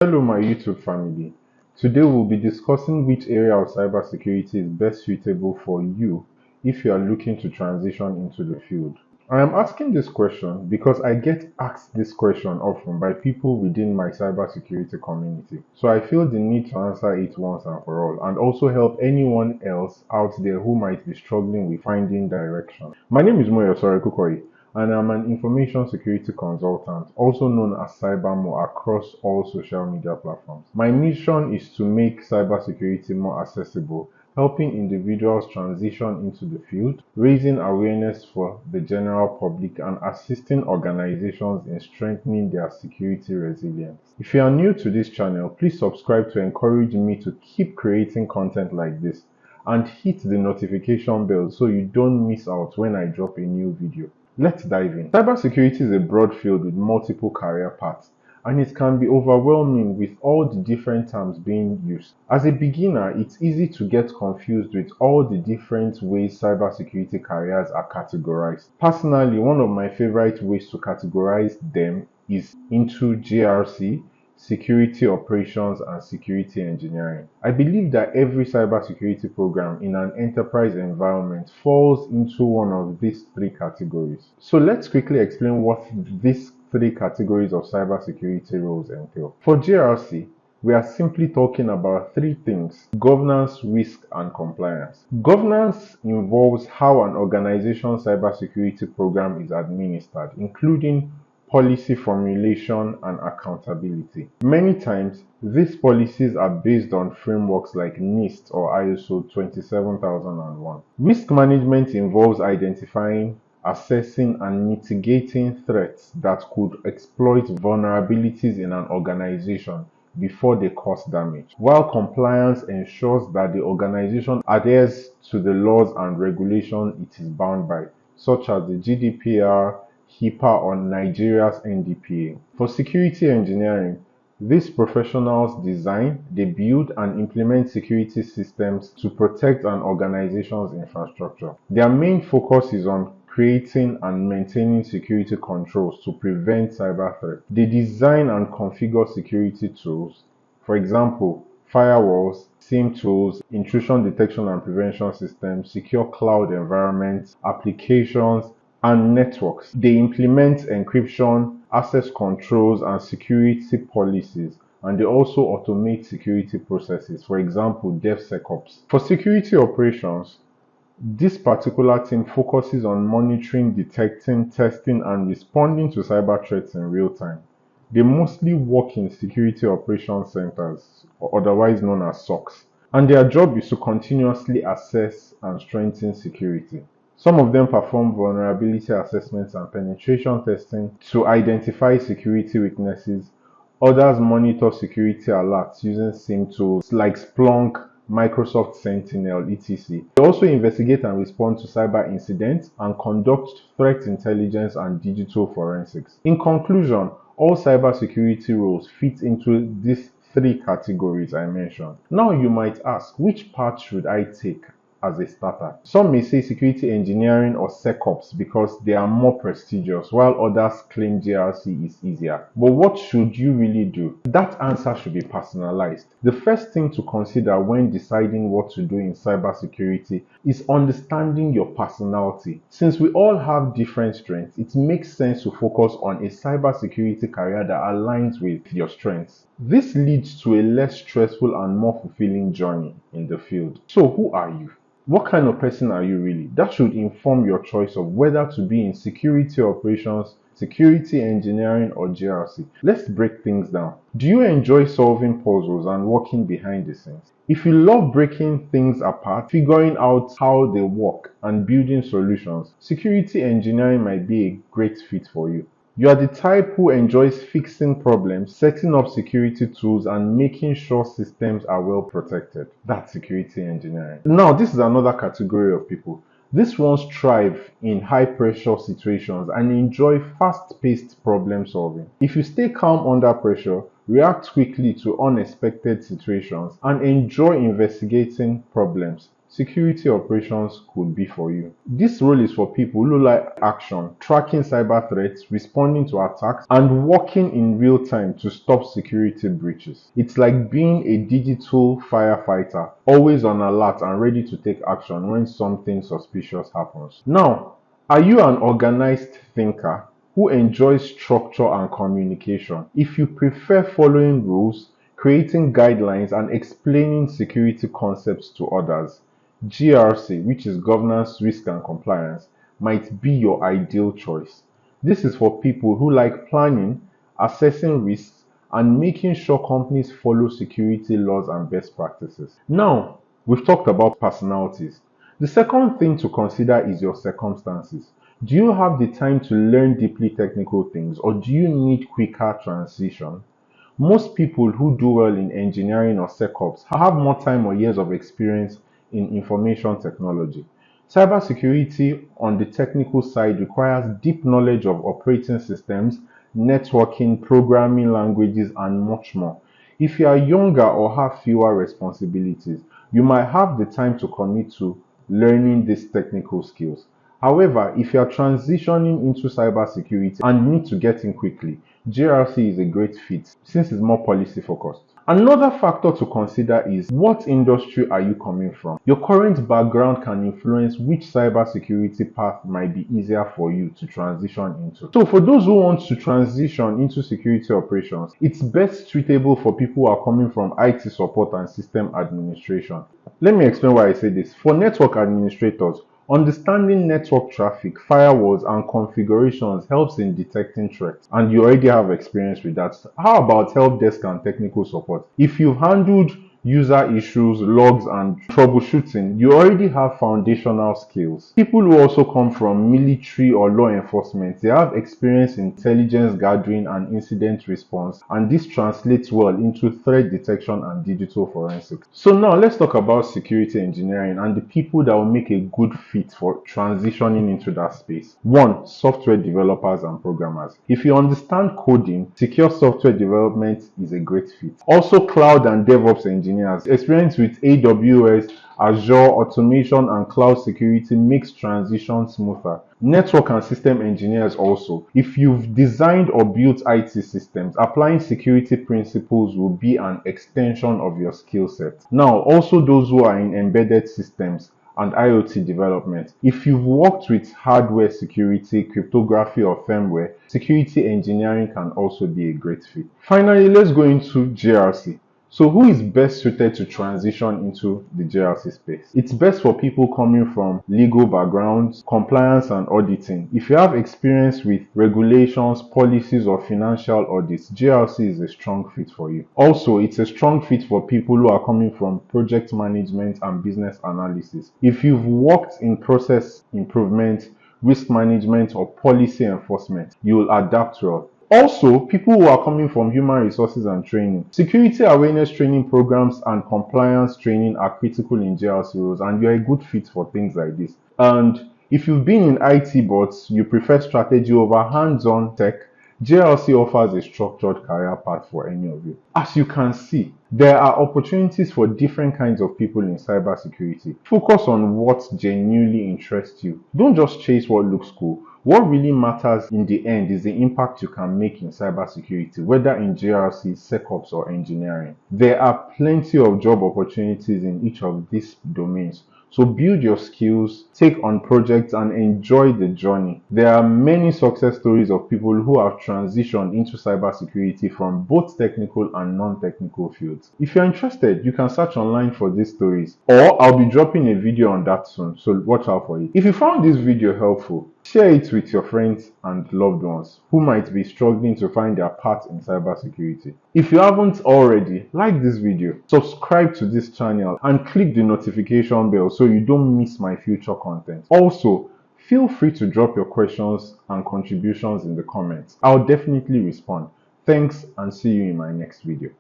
Hello, my YouTube family. Today we'll be discussing which area of cybersecurity is best suitable for you if you are looking to transition into the field. I am asking this question because I get asked this question often by people within my cybersecurity community. So I feel the need to answer it once and for all and also help anyone else out there who might be struggling with finding direction. My name is Moyo Kukoyi, and I'm an information security consultant, also known as CyberMo, across all social media platforms. My mission is to make cybersecurity more accessible, helping individuals transition into the field, raising awareness for the general public, and assisting organizations in strengthening their security resilience. If you are new to this channel, please subscribe to encourage me to keep creating content like this, and hit the notification bell so you don't miss out when I drop a new video. Let's dive in. Cybersecurity is a broad field with multiple career paths, and it can be overwhelming with all the different terms being used. As a beginner, it's easy to get confused with all the different ways cybersecurity careers are categorized. Personally, one of my favorite ways to categorize them is into GRC, security operations, and security engineering. I believe that every cybersecurity program in an enterprise environment falls into one of these three categories. So let's quickly explain what these three categories of cybersecurity roles entail. For GRC, we are simply talking about three things: governance, risk, and compliance. Governance involves how an organization's cybersecurity program is administered, including policy formulation and accountability. Many times, these policies are based on frameworks like NIST or ISO 27001. Risk management involves identifying, assessing, and mitigating threats that could exploit vulnerabilities in an organization before they cause damage, while compliance ensures that the organization adheres to the laws and regulations it is bound by, such as the GDPR, HIPAA, or Nigeria's NDPA. For security engineering, these professionals design, they build, and implement security systems to protect an organization's infrastructure. Their main focus is on creating and maintaining security controls to prevent cyber threats. They design and configure security tools, for example, firewalls, SIEM tools, intrusion detection and prevention systems, secure cloud environments, applications, and networks. They implement encryption, access controls, and security policies, and they also automate security processes, for example, DevSecOps. For security operations, this particular team focuses on monitoring, detecting, testing, and responding to cyber threats in real time. They mostly work in security operations centers, or otherwise known as SOCs, and their job is to continuously assess and strengthen security. Some of them perform vulnerability assessments and penetration testing to identify security weaknesses. Others monitor security alerts using SIEM tools like Splunk, Microsoft Sentinel, etc. They also investigate and respond to cyber incidents and conduct threat intelligence and digital forensics. In conclusion, all cybersecurity roles fit into these three categories I mentioned. Now you might ask, which path should I take as a starter? Some may say security engineering or SecOps because they are more prestigious, while others claim GRC is easier. But what should you really do? That answer should be personalized. The first thing to consider when deciding what to do in cybersecurity is understanding your personality. Since we all have different strengths, it makes sense to focus on a cybersecurity career that aligns with your strengths. This leads to a less stressful and more fulfilling journey in the field. So who are you? What kind of person are you really? That should inform your choice of whether to be in security operations, security engineering, or GRC. Let's break things down. Do you enjoy solving puzzles and working behind the scenes? If you love breaking things apart, figuring out how they work, and building solutions, security engineering might be a great fit for you. You are the type who enjoys fixing problems, setting up security tools, and making sure systems are well protected. That's security engineering. Now, this is another category of people. These ones thrive in high-pressure situations and enjoy fast-paced problem solving. If you stay calm under pressure, react quickly to unexpected situations, and enjoy investigating problems, security operations could be for you. This role is for people who like action, tracking cyber threats, responding to attacks, and working in real time to stop security breaches. It's like being a digital firefighter, always on alert and ready to take action when something suspicious happens. Now, are you an organized thinker who enjoys structure and communication? If you prefer following rules, creating guidelines, and explaining security concepts to others, GRC, which is Governance, Risk and Compliance, might be your ideal choice. This is for people who like planning, assessing risks, and making sure companies follow security laws and best practices. Now, we've talked about personalities. The second thing to consider is your circumstances. Do you have the time to learn deeply technical things, or do you need quicker transition? Most people who do well in engineering or SecOps have more time or years of experience in information technology. Cybersecurity on the technical side requires deep knowledge of operating systems, networking, programming languages, and much more. If you are younger or have fewer responsibilities, you might have the time to commit to learning these technical skills. However, if you are transitioning into cybersecurity and need to get in quickly, GRC is a great fit since it's more policy focused. Another factor to consider is what industry are you coming from? Your current background can influence which cybersecurity path might be easier for you to transition into. So for those who want to transition into security operations, it's best suitable for people who are coming from IT support and system administration. Let me explain why I say this. For network administrators, understanding network traffic, firewalls, and configurations helps in detecting threats, and you already have experience with that. How about help desk and technical support? If you've handled user issues, logs, and troubleshooting, you already have foundational skills. People who also come from military or law enforcement, they have experience in intelligence gathering and incident response, and this translates well into threat detection and digital forensics. So now let's talk about security engineering and the people that will make a good fit for transitioning into that space. 1. Software developers and programmers. If you understand coding, secure software development is a great fit. Also, cloud and DevOps engineers. Experience with AWS, Azure, automation, and cloud security makes transition smoother. Network and system engineers also. If you've designed or built IT systems, applying security principles will be an extension of your skill set. Now, also those who are in embedded systems and IoT development. If you've worked with hardware security, cryptography, or firmware, security engineering can also be a great fit. Finally, let's go into GRC. So who is best suited to transition into the GRC space? It's best for people coming from legal backgrounds, compliance and auditing. If you have experience with regulations, policies, or financial audits, GRC is a strong fit for you. Also, it's a strong fit for people who are coming from project management and business analysis. If you've worked in process improvement, risk management, or policy enforcement, you will adapt well. Also, people who are coming from human resources and training. Security awareness training programs and compliance training are critical in GRC roles, and you're a good fit for things like this. And if you've been in IT but you prefer strategy over hands-on tech, GRC offers a structured career path for any of you. As you can see, there are opportunities for different kinds of people in cybersecurity. Focus on what genuinely interests you. Don't just chase what looks cool. What really matters in the end is the impact you can make in cybersecurity, whether in GRC, SecOps, or engineering. There are plenty of job opportunities in each of these domains. So build your skills, take on projects, and enjoy the journey. There are many success stories of people who have transitioned into cybersecurity from both technical and non-technical fields. If you're interested, you can search online for these stories, or I'll be dropping a video on that soon, so watch out for it. If you found this video helpful, share it with your friends and loved ones who might be struggling to find their path in cybersecurity. If you haven't already, like this video, subscribe to this channel, and click the notification bell so you don't miss my future content. Also, feel free to drop your questions and contributions in the comments. I'll definitely respond. Thanks, and see you in my next video.